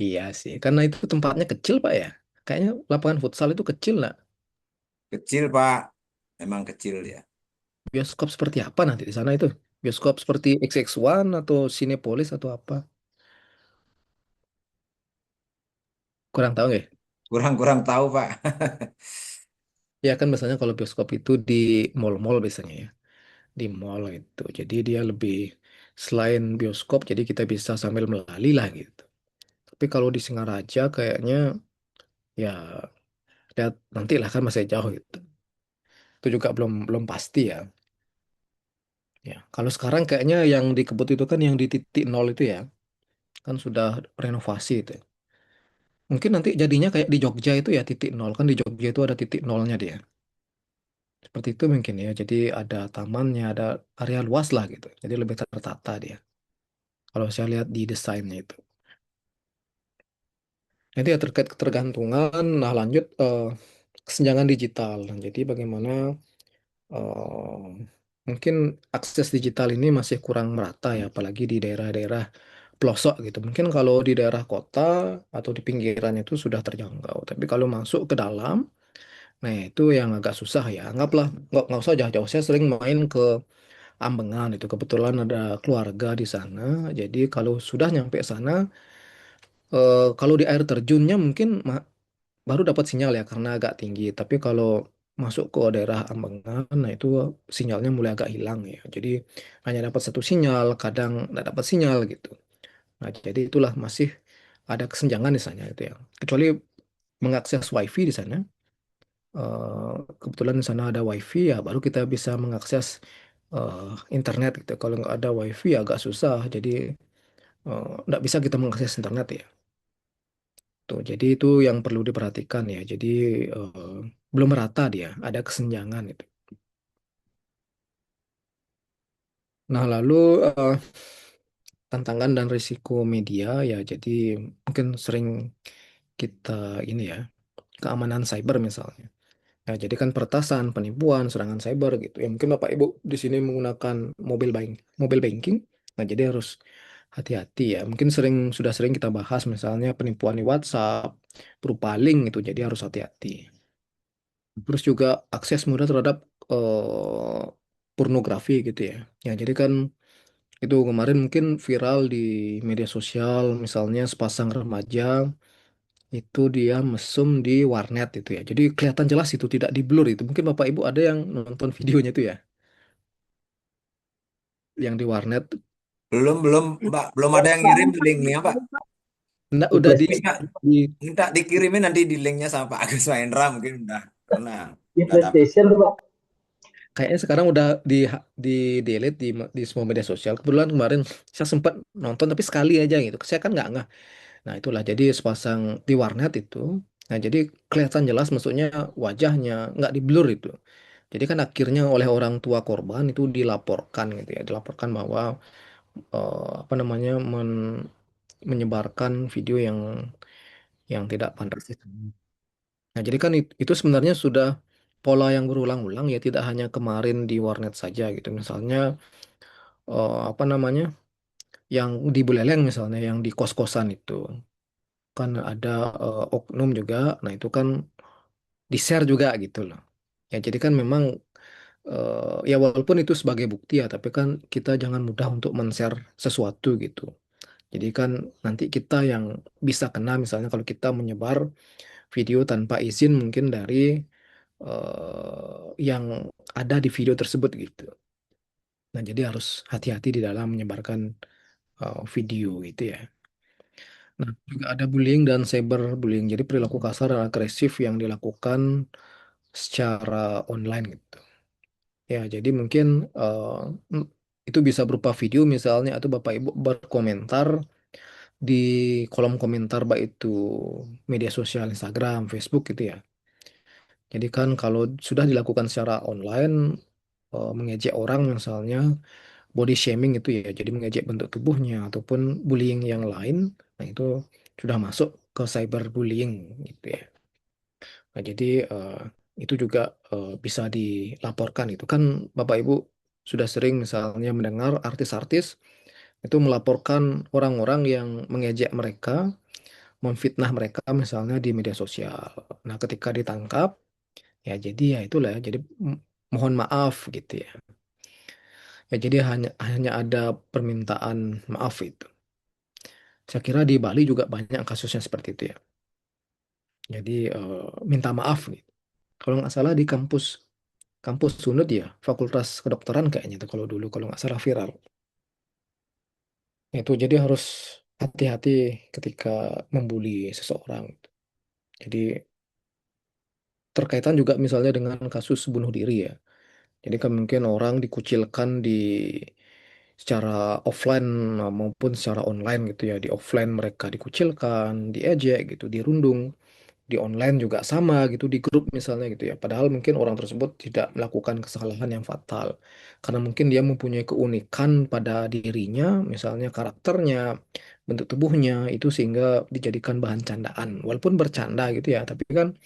iya sih, karena itu tempatnya kecil Pak ya. Kayaknya lapangan futsal itu kecil lah. Kecil Pak, memang kecil ya. Bioskop seperti apa nanti di sana itu? Bioskop seperti XX1 atau Cinepolis atau apa? Kurang tahu ya. Kurang-kurang tahu Pak. Ya kan biasanya kalau bioskop itu di mall-mall biasanya ya. Di mall itu. Jadi dia lebih selain bioskop jadi kita bisa sambil melali lah gitu. Tapi kalau di Singaraja kayaknya ya Lihat nanti lah kan masih jauh gitu. Itu juga belum belum pasti ya. Ya, kalau sekarang kayaknya yang di Kebut itu kan yang di titik nol itu ya, kan sudah renovasi itu. Mungkin nanti jadinya kayak di Jogja itu ya titik nol, kan di Jogja itu ada titik nolnya dia. Seperti itu mungkin ya. Jadi ada tamannya, ada area luas lah gitu. Jadi lebih tertata dia. Kalau saya lihat di desainnya itu. Nanti ya terkait ketergantungan. Nah lanjut kesenjangan digital. Jadi bagaimana eh, mungkin akses digital ini masih kurang merata ya, apalagi di daerah-daerah pelosok gitu. Mungkin kalau di daerah kota atau di pinggiran itu sudah terjangkau. Tapi kalau masuk ke dalam, nah itu yang agak susah ya. Anggaplah nggak usah jauh-jauh. Saya sering main ke Ambengan itu. Kebetulan ada keluarga di sana. Jadi kalau sudah nyampe sana, kalau di air terjunnya mungkin baru dapat sinyal ya karena agak tinggi. Tapi kalau masuk ke daerah Ambengan, nah itu sinyalnya mulai agak hilang ya. Jadi hanya dapat satu sinyal, kadang nggak dapat sinyal gitu. Nah, jadi itulah masih ada kesenjangan di sana itu ya. Kecuali mengakses WiFi di sana, eh, kebetulan di sana ada WiFi ya, baru kita bisa mengakses eh, internet gitu. Kalau nggak ada WiFi ya agak susah, jadi nggak bisa kita mengakses internet ya. Tuh, jadi itu yang perlu diperhatikan ya. Jadi eh, belum merata dia, ada kesenjangan itu. Nah, lalu eh, tantangan dan risiko media ya. Jadi mungkin sering kita ini ya, keamanan cyber misalnya. Ya, jadi kan peretasan, penipuan, serangan cyber gitu. Ya mungkin Bapak Ibu di sini menggunakan mobile banking. Nah, jadi harus hati-hati ya. Mungkin sudah sering kita bahas misalnya penipuan di WhatsApp berupa link itu, jadi harus hati-hati. Terus juga akses mudah terhadap eh, pornografi gitu ya. Ya, jadi kan itu kemarin mungkin viral di media sosial misalnya sepasang remaja itu dia mesum di warnet itu ya. Jadi kelihatan jelas itu tidak di blur itu. Mungkin Bapak Ibu ada yang nonton videonya itu ya, yang di warnet. Belum, belum, Mbak. Belum ada yang ngirim linknya, Pak. Nah, Di udah flashback, Minta, di minta dikirimin nanti di linknya sama Pak Agus Mahendra mungkin udah. Karena di udah dapat. PlayStation tuh Pak. kayaknya sekarang udah di delete di semua media sosial. Kebetulan kemarin saya sempat nonton tapi sekali aja gitu. Saya kan nggak. Nah, itulah jadi sepasang di warnet itu. Nah, jadi kelihatan jelas maksudnya wajahnya nggak di blur itu. Jadi kan akhirnya oleh orang tua korban itu dilaporkan gitu ya, dilaporkan bahwa apa namanya menyebarkan video yang tidak pantas itu. Nah, jadi kan itu sebenarnya sudah pola yang berulang-ulang ya, tidak hanya kemarin di warnet saja gitu. Misalnya apa namanya yang di Buleleng misalnya, yang di kos-kosan itu kan ada oknum juga. Nah, itu kan di-share juga gitu loh. Ya, jadi kan memang ya walaupun itu sebagai bukti ya, tapi kan kita jangan mudah untuk men-share sesuatu gitu. Jadi kan nanti kita yang bisa kena misalnya kalau kita menyebar video tanpa izin mungkin dari yang ada di video tersebut gitu. Nah, jadi harus hati-hati di dalam menyebarkan video gitu ya. Nah, juga ada bullying dan cyberbullying. Jadi perilaku kasar dan agresif yang dilakukan secara online gitu. Ya, jadi mungkin mm, itu bisa berupa video misalnya atau Bapak Ibu berkomentar di kolom komentar baik itu media sosial Instagram, Facebook gitu ya. Jadi kan kalau sudah dilakukan secara online mengejek orang misalnya body shaming itu ya, jadi mengejek bentuk tubuhnya ataupun bullying yang lain, nah itu sudah masuk ke cyberbullying gitu ya. Nah, jadi itu juga bisa dilaporkan itu kan Bapak Ibu sudah sering misalnya mendengar artis-artis itu melaporkan orang-orang yang mengejek mereka, memfitnah mereka misalnya di media sosial. Nah, ketika ditangkap, ya jadi ya itulah ya. Jadi mohon maaf gitu ya. Ya jadi hanya hanya ada permintaan maaf itu. Saya kira di Bali juga banyak kasusnya seperti itu ya. Jadi minta maaf gitu. Kalau nggak salah di kampus kampus Sundut ya, Fakultas Kedokteran kayaknya itu kalau dulu kalau nggak salah viral. Itu jadi harus hati-hati ketika membuli seseorang. Jadi terkaitan juga misalnya dengan kasus bunuh diri ya. Jadi kan mungkin orang dikucilkan secara offline maupun secara online gitu ya. Di offline mereka dikucilkan, diejek gitu, dirundung. Di online juga sama gitu, di grup misalnya gitu ya. Padahal mungkin orang tersebut tidak melakukan kesalahan yang fatal. Karena mungkin dia mempunyai keunikan pada dirinya, misalnya karakternya, bentuk tubuhnya, itu sehingga dijadikan bahan candaan. Walaupun bercanda gitu ya, tapi kan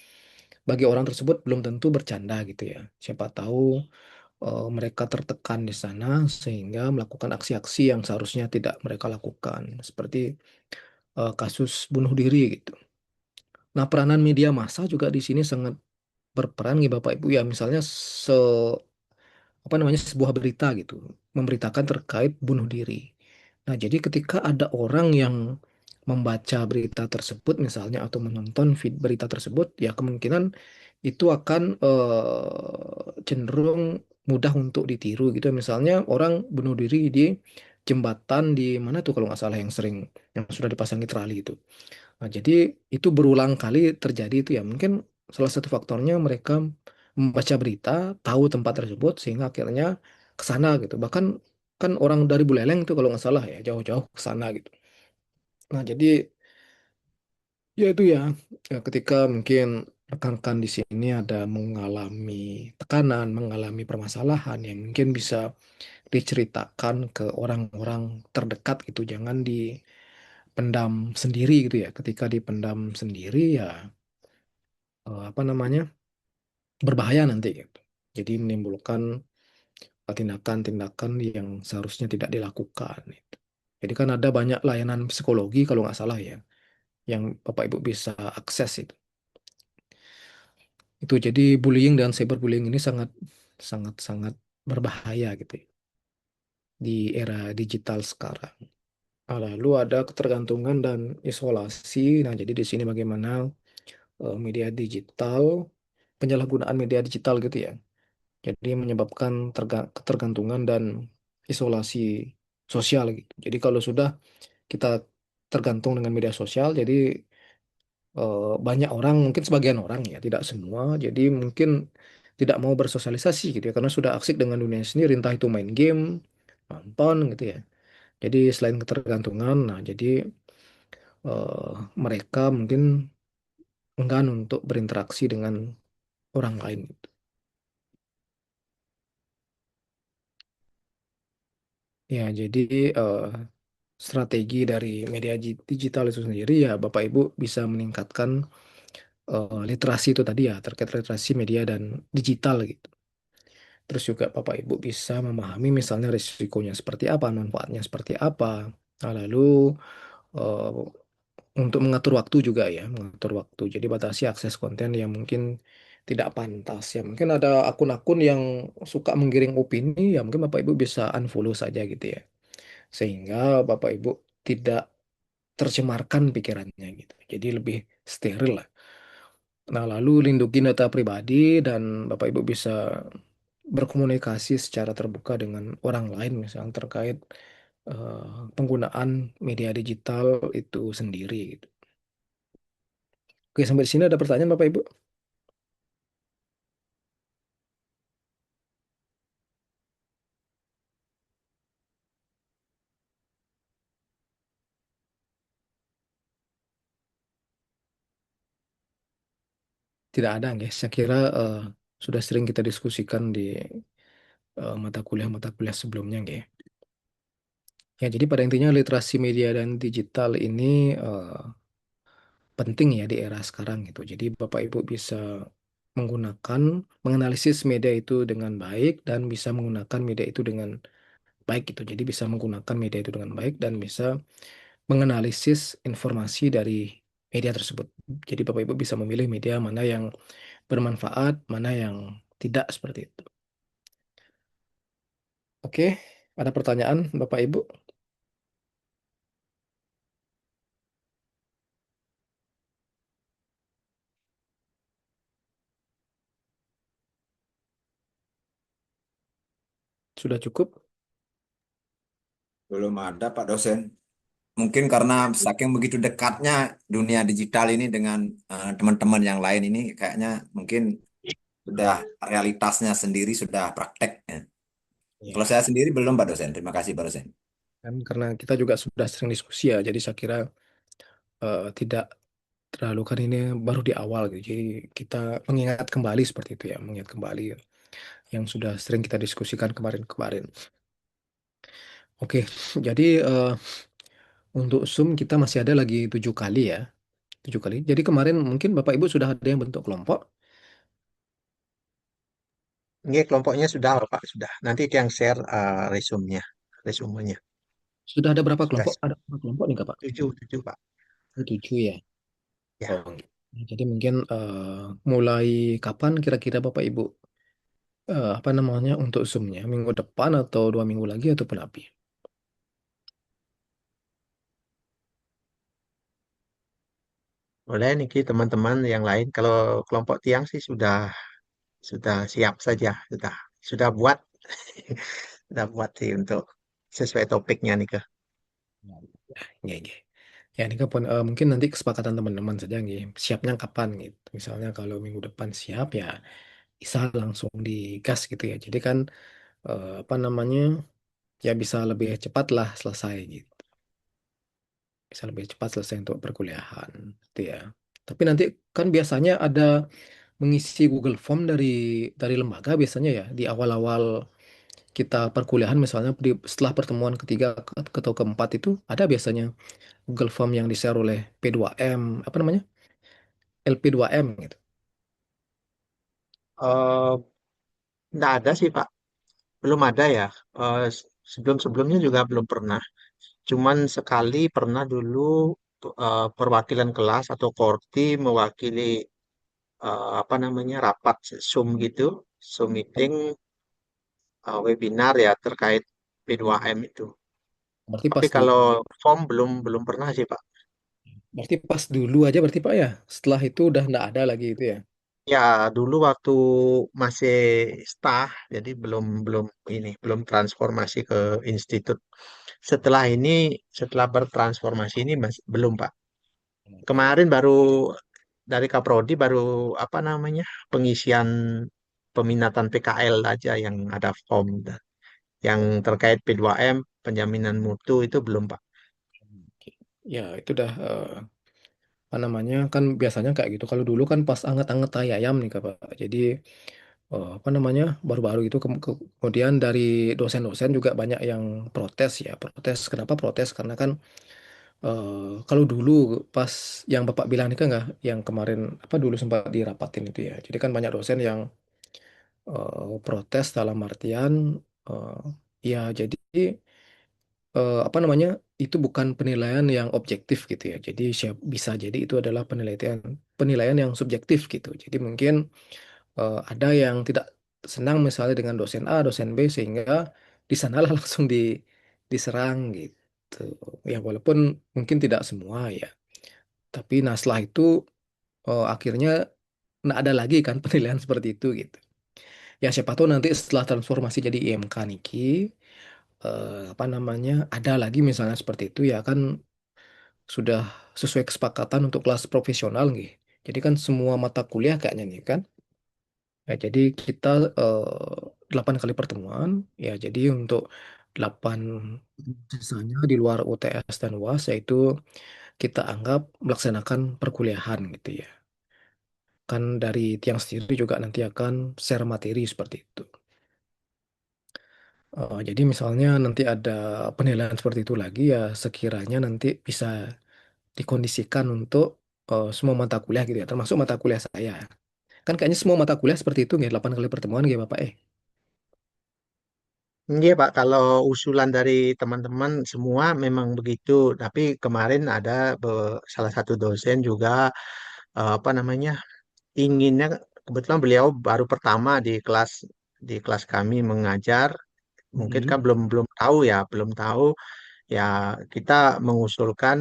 bagi orang tersebut belum tentu bercanda gitu ya. Siapa tahu mereka tertekan di sana sehingga melakukan aksi-aksi yang seharusnya tidak mereka lakukan. Seperti kasus bunuh diri gitu. Nah, peranan media massa juga di sini sangat berperan nih Bapak Ibu ya, misalnya se apa namanya sebuah berita gitu, memberitakan terkait bunuh diri. Nah, jadi ketika ada orang yang membaca berita tersebut misalnya atau menonton berita tersebut, ya kemungkinan itu akan cenderung mudah untuk ditiru gitu. Misalnya orang bunuh diri di jembatan di mana tuh kalau nggak salah yang sudah dipasangi trali itu. Nah, jadi itu berulang kali terjadi itu ya. Mungkin salah satu faktornya mereka membaca berita, tahu tempat tersebut sehingga akhirnya ke sana gitu. Bahkan kan orang dari Buleleng itu kalau nggak salah ya jauh-jauh ke sana gitu. Nah, jadi ya itu ya, ketika mungkin rekan-rekan di sini ada mengalami tekanan, mengalami permasalahan yang mungkin bisa diceritakan ke orang-orang terdekat gitu. Jangan dipendam sendiri gitu ya. Ketika dipendam sendiri ya apa namanya berbahaya nanti gitu. Jadi menimbulkan tindakan-tindakan yang seharusnya tidak dilakukan. Gitu. Jadi kan ada banyak layanan psikologi kalau nggak salah ya, yang Bapak Ibu bisa akses itu. Itu jadi bullying dan cyberbullying ini sangat sangat sangat berbahaya gitu ya, di era digital sekarang. Lalu ada ketergantungan dan isolasi. Nah, jadi di sini bagaimana media digital, penyalahgunaan media digital gitu ya. Jadi menyebabkan ketergantungan dan isolasi sosial gitu. Jadi kalau sudah kita tergantung dengan media sosial, jadi banyak orang, mungkin sebagian orang ya, tidak semua, jadi mungkin tidak mau bersosialisasi gitu ya, karena sudah asik dengan dunia sendiri, entah itu main game, nonton gitu ya. Jadi selain ketergantungan, nah jadi mereka mungkin enggan untuk berinteraksi dengan orang lain gitu. Ya, jadi eh, strategi dari media digital itu sendiri ya Bapak Ibu bisa meningkatkan literasi itu tadi ya terkait literasi media dan digital gitu. Terus juga Bapak Ibu bisa memahami misalnya risikonya seperti apa, manfaatnya seperti apa. Nah, lalu eh, untuk mengatur waktu juga ya, mengatur waktu. Jadi batasi akses konten yang mungkin tidak pantas ya. Mungkin ada akun-akun yang suka menggiring opini ya mungkin Bapak Ibu bisa unfollow saja gitu ya. Sehingga Bapak Ibu tidak tercemarkan pikirannya gitu. Jadi lebih steril lah. Nah, lalu lindungi data pribadi dan Bapak Ibu bisa berkomunikasi secara terbuka dengan orang lain misalnya terkait penggunaan media digital itu sendiri gitu. Oke, sampai di sini ada pertanyaan Bapak Ibu? Tidak ada, guys. Saya kira sudah sering kita diskusikan di mata kuliah sebelumnya, guys. Ya, jadi pada intinya literasi media dan digital ini penting ya di era sekarang gitu. Jadi Bapak Ibu bisa menggunakan, menganalisis media itu dengan baik dan bisa menggunakan media itu dengan baik gitu. Jadi bisa menggunakan media itu dengan baik dan bisa menganalisis informasi dari media tersebut. Jadi Bapak Ibu bisa memilih media mana yang bermanfaat, mana yang tidak seperti itu. Oke, ada pertanyaan Bapak Ibu? Sudah cukup? Belum ada Pak dosen. mungkin karena saking begitu dekatnya dunia digital ini dengan teman-teman yang lain ini, kayaknya mungkin sudah realitasnya sendiri sudah praktek. Ya. Kalau Ya, saya sendiri belum, Pak dosen. Terima kasih, Pak dosen. kan karena kita juga sudah sering diskusi ya, jadi saya kira tidak terlalu kan ini baru di awal gitu. Jadi kita mengingat kembali seperti itu ya, mengingat kembali yang sudah sering kita diskusikan kemarin-kemarin. Oke, jadi untuk Zoom kita masih ada lagi 7 kali ya, 7 kali. Jadi kemarin mungkin Bapak Ibu sudah ada yang bentuk kelompok. Ini kelompoknya sudah, Pak, sudah. Nanti yang share resumenya. Sudah ada berapa Sudah kelompok? Ada berapa kelompok nih Kak, Pak? tujuh, tujuh, Pak. 7 ya. Ya, Oh, jadi mungkin mulai kapan kira-kira Bapak Ibu apa namanya untuk Zoom-nya? Minggu depan atau 2 minggu lagi atau penapi? boleh nih Ki, teman-teman yang lain. Kalau kelompok tiang sih sudah siap saja, sudah buat, sudah buat sih untuk sesuai topiknya nih ke. Ya, ya. Ya, ini kan mungkin nanti kesepakatan teman-teman saja nih. Siapnya kapan gitu. Misalnya kalau minggu depan siap ya bisa langsung digas gitu ya. Jadi kan apa namanya ya bisa lebih cepat lah selesai gitu. Bisa lebih cepat selesai untuk perkuliahan gitu ya. Tapi nanti kan biasanya ada mengisi Google Form dari lembaga biasanya ya di awal-awal kita perkuliahan misalnya setelah pertemuan ketiga atau keempat itu ada biasanya Google Form yang di-share oleh P2M apa namanya? LP2M gitu. Eh, nggak ada sih Pak, belum ada ya. Sebelum-sebelumnya juga belum pernah. Cuman sekali pernah dulu perwakilan kelas atau korti mewakili apa namanya rapat Zoom gitu, Zoom meeting, webinar ya terkait P2M itu. Berarti Tapi pas dulu. kalau form belum belum pernah sih Pak. Berarti pas dulu aja berarti Pak ya. Setelah itu udah nggak ada lagi itu ya. Ya dulu waktu masih staf, jadi belum belum ini belum transformasi ke institut. Setelah ini, setelah bertransformasi ini belum Pak. Oke. Kemarin baru dari Kaprodi baru apa namanya pengisian peminatan PKL aja yang ada form. Yang terkait P2M, penjaminan mutu itu belum, Pak. Oke. Ya itu udah apa namanya kan biasanya kayak gitu. Kalau dulu kan pas anget-anget tai ayam nih Kak, Pak. Jadi apa namanya baru-baru itu kemudian dari dosen-dosen juga banyak yang protes ya. Protes. Kenapa protes? Karena kan kalau dulu pas yang Bapak bilang ini kan nggak yang kemarin apa dulu sempat dirapatin itu ya. Jadi kan banyak dosen yang protes dalam artian eh, ya jadi apa namanya itu bukan penilaian yang objektif gitu ya. Jadi bisa jadi itu adalah penilaian penilaian yang subjektif gitu. Jadi mungkin ada yang tidak senang misalnya dengan dosen A, dosen B sehingga di sanalah langsung diserang gitu. Ya walaupun mungkin tidak semua ya. Tapi nah setelah itu akhirnya nggak ada lagi kan penilaian seperti itu gitu. Ya siapa tahu nanti setelah transformasi jadi IMK Niki apa namanya ada lagi misalnya seperti itu ya kan sudah sesuai kesepakatan untuk kelas profesional nih. Jadi kan semua mata kuliah kayaknya nih kan. Ya, jadi kita 8 kali pertemuan ya jadi untuk 8 sisanya di luar UTS dan UAS yaitu kita anggap melaksanakan perkuliahan gitu ya. Kan dari tiang sendiri juga nanti akan share materi seperti itu. Jadi misalnya nanti ada penilaian seperti itu lagi ya sekiranya nanti bisa dikondisikan untuk semua mata kuliah gitu ya, termasuk mata kuliah saya. Kan kayaknya semua mata kuliah seperti itu nggak 8 kali pertemuan gitu Bapak Iya, Pak, kalau usulan dari teman-teman semua memang begitu. Tapi kemarin ada salah satu dosen juga apa namanya inginnya kebetulan beliau baru pertama di kelas kami mengajar. Mungkin Mhm. kan belum belum tahu ya, belum tahu ya kita mengusulkan.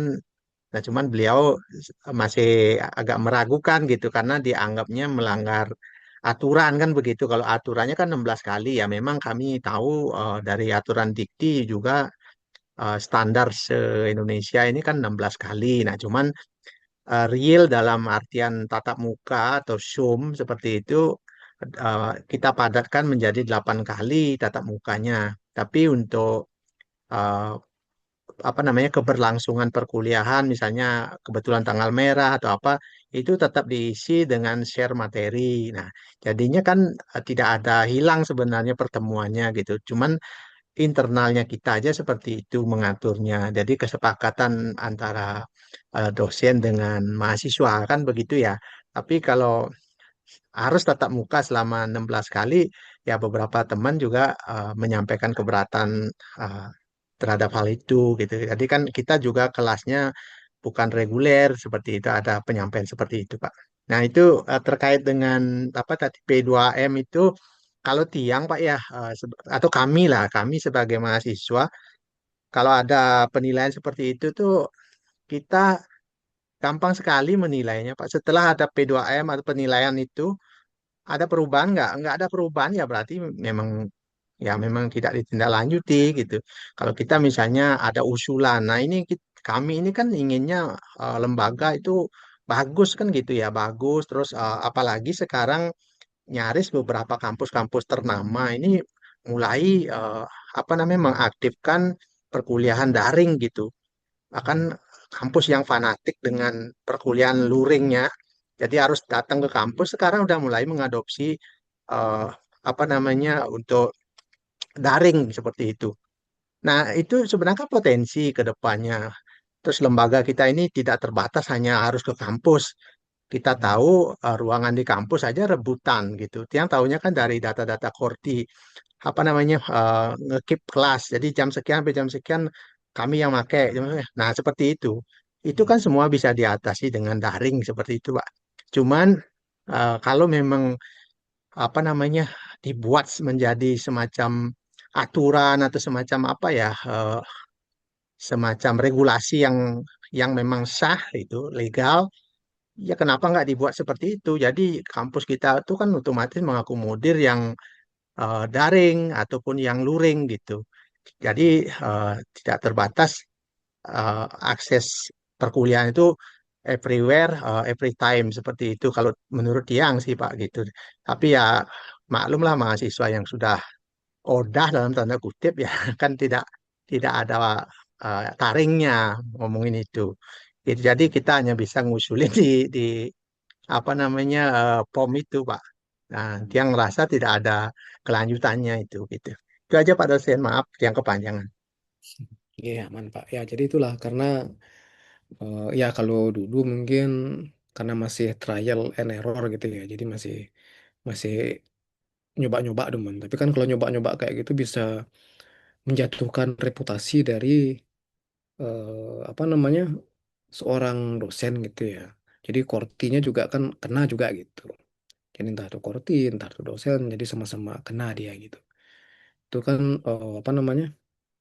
Nah, cuman beliau masih agak meragukan gitu karena dianggapnya melanggar aturan kan begitu. Kalau aturannya kan 16 kali ya memang kami tahu dari aturan dikti juga standar se-Indonesia ini kan 16 kali. Nah, cuman real dalam artian tatap muka atau Zoom seperti itu kita padatkan menjadi 8 kali tatap mukanya. Tapi untuk eh, apa namanya keberlangsungan perkuliahan, misalnya kebetulan tanggal merah atau apa, itu tetap diisi dengan share materi. Nah, jadinya kan tidak ada hilang sebenarnya pertemuannya gitu. Cuman internalnya kita aja seperti itu mengaturnya. Jadi kesepakatan antara dosen dengan mahasiswa kan begitu ya. Tapi kalau harus tatap muka selama 16 kali, ya beberapa teman juga menyampaikan keberatan uh, terhadap hal itu gitu. Jadi kan kita juga kelasnya bukan reguler seperti itu, ada penyampaian seperti itu, Pak. Nah, itu terkait dengan apa tadi P2M itu kalau tiang Pak ya atau kami lah, kami sebagai mahasiswa kalau ada penilaian seperti itu tuh kita gampang sekali menilainya Pak. Setelah ada P2M atau penilaian itu ada perubahan nggak? Nggak ada perubahan ya berarti memang ya memang tidak ditindaklanjuti gitu. Kalau kita misalnya ada usulan, nah ini kami ini kan inginnya lembaga itu bagus kan gitu ya, bagus. Terus apalagi sekarang nyaris beberapa kampus-kampus ternama ini mulai apa namanya mengaktifkan perkuliahan daring gitu. Bahkan kampus yang fanatik dengan perkuliahan luringnya, jadi harus datang ke kampus sekarang udah mulai mengadopsi eh, apa namanya untuk daring seperti itu. Nah, itu sebenarnya potensi ke depannya. Terus lembaga kita ini tidak terbatas hanya harus ke kampus. Kita tahu ruangan di kampus aja rebutan gitu. Yang tahunya kan dari data-data Korti apa namanya ngekip kelas. Jadi jam sekian sampai jam sekian kami yang pakai. Nah, seperti itu. Itu kan semua bisa diatasi dengan daring seperti itu, Pak. Cuman kalau memang apa namanya dibuat menjadi semacam aturan atau semacam apa ya semacam regulasi yang memang sah itu legal ya kenapa nggak dibuat seperti itu jadi kampus kita itu kan otomatis mengakomodir yang daring ataupun yang luring gitu jadi eh, tidak terbatas akses perkuliahan itu everywhere every time seperti itu kalau menurut Tiang sih Pak gitu tapi ya maklumlah mahasiswa yang sudah odah dalam tanda kutip ya kan tidak tidak ada taringnya ngomongin itu. Gitu. Jadi kita hanya bisa ngusulin di apa namanya POM itu Pak. Nah, dia ngerasa tidak ada kelanjutannya itu gitu. Itu aja Pak dosen, maaf yang kepanjangan. Iya, aman Pak. Ya, jadi itulah karena ya kalau dulu mungkin karena masih trial and error gitu ya. Jadi masih masih nyoba-nyoba demen. Tapi kan kalau nyoba-nyoba kayak gitu bisa menjatuhkan reputasi dari apa namanya seorang dosen gitu ya. Jadi kortinya juga kan kena juga gitu. Jadi entah itu korti, entah itu dosen, jadi sama-sama kena dia gitu. Itu kan apa namanya?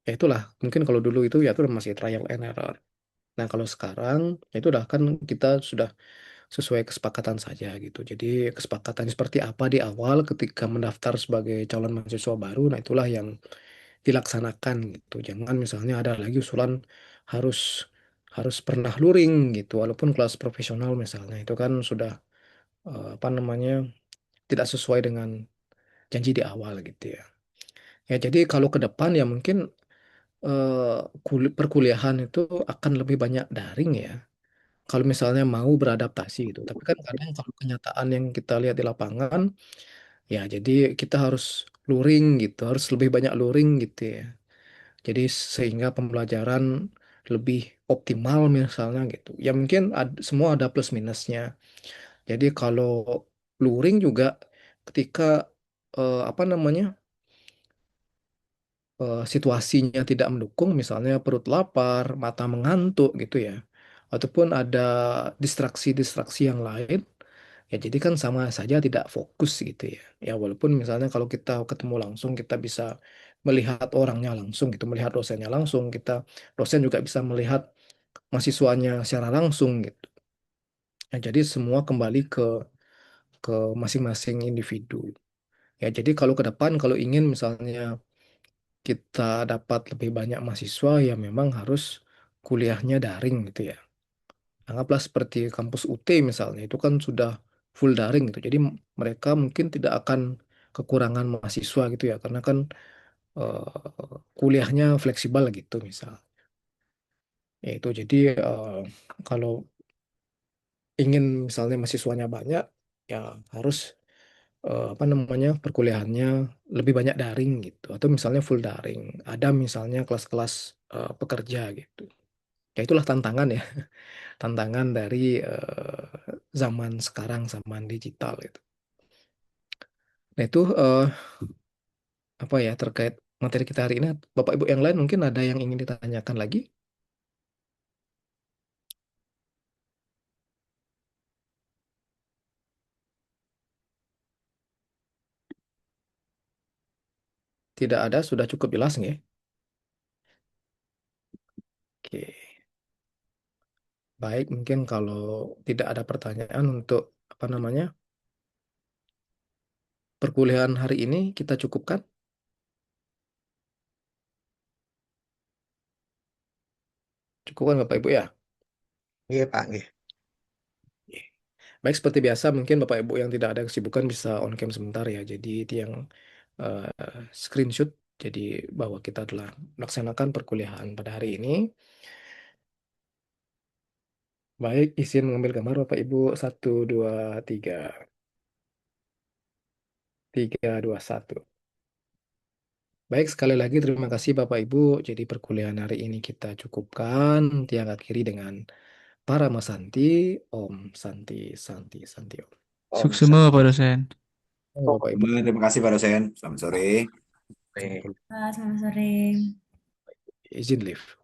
Ya itulah. Mungkin kalau dulu itu ya itu masih trial and error. Nah kalau sekarang ya itu udah kan kita sudah sesuai kesepakatan saja gitu. Jadi kesepakatan seperti apa di awal ketika mendaftar sebagai calon mahasiswa baru, nah itulah yang dilaksanakan gitu. Jangan misalnya ada lagi usulan harus harus pernah luring gitu, walaupun kelas profesional misalnya itu kan sudah apa namanya tidak sesuai dengan janji di awal gitu ya. Ya jadi kalau ke depan ya mungkin perkuliahan itu akan lebih banyak daring ya. Kalau misalnya mau beradaptasi gitu. Tapi kan kadang kalau kenyataan yang kita lihat di lapangan, ya jadi kita harus luring gitu, harus lebih banyak luring gitu ya. Jadi sehingga pembelajaran lebih optimal misalnya gitu. Ya mungkin semua ada plus minusnya. Jadi kalau luring juga ketika apa namanya situasinya tidak mendukung, misalnya perut lapar, mata mengantuk gitu ya, ataupun ada distraksi-distraksi yang lain, ya jadi kan sama saja tidak fokus gitu ya. Ya walaupun misalnya kalau kita ketemu langsung kita bisa melihat orangnya langsung gitu, melihat dosennya langsung, dosen juga bisa melihat mahasiswanya secara langsung gitu. Ya, jadi semua kembali ke masing-masing individu. Ya jadi kalau ke depan kalau ingin misalnya kita dapat lebih banyak mahasiswa ya memang harus kuliahnya daring gitu ya. Anggaplah seperti kampus UT misalnya, itu kan sudah full daring gitu. Jadi mereka mungkin tidak akan kekurangan mahasiswa gitu ya, karena kan kuliahnya fleksibel gitu misal. Ya itu jadi kalau ingin misalnya mahasiswanya banyak, ya harus apa namanya perkuliahannya lebih banyak daring gitu, atau misalnya full daring. Ada misalnya kelas-kelas pekerja gitu. Ya itulah tantangan ya, tantangan dari zaman sekarang, zaman digital itu. Nah itu apa ya terkait materi kita hari ini. Bapak Ibu yang lain mungkin ada yang ingin ditanyakan lagi? Tidak ada, sudah cukup jelas nggak? Oke, baik mungkin kalau tidak ada pertanyaan untuk apa namanya perkuliahan hari ini kita cukupkan. Cukupkan Bapak Ibu ya. Iya Pak, nggih. Oke. Baik, seperti biasa mungkin Bapak Ibu yang tidak ada kesibukan bisa on cam sebentar ya. Jadi itu yang screenshot. Jadi bahwa kita telah melaksanakan perkuliahan pada hari ini. Baik, izin mengambil gambar Bapak Ibu. Satu, dua, tiga. Tiga, dua, satu. Baik, sekali lagi terima kasih Bapak Ibu. Jadi perkuliahan hari ini kita cukupkan. Tiang akhiri dengan para Mas Santi. Om Santi, Santi, Santi Om. Om Suksema Santi. Bapak dosen. Bapak Ibu. Terima kasih Pak dosen. Selamat sore. Oke. Selamat sore. Izin live.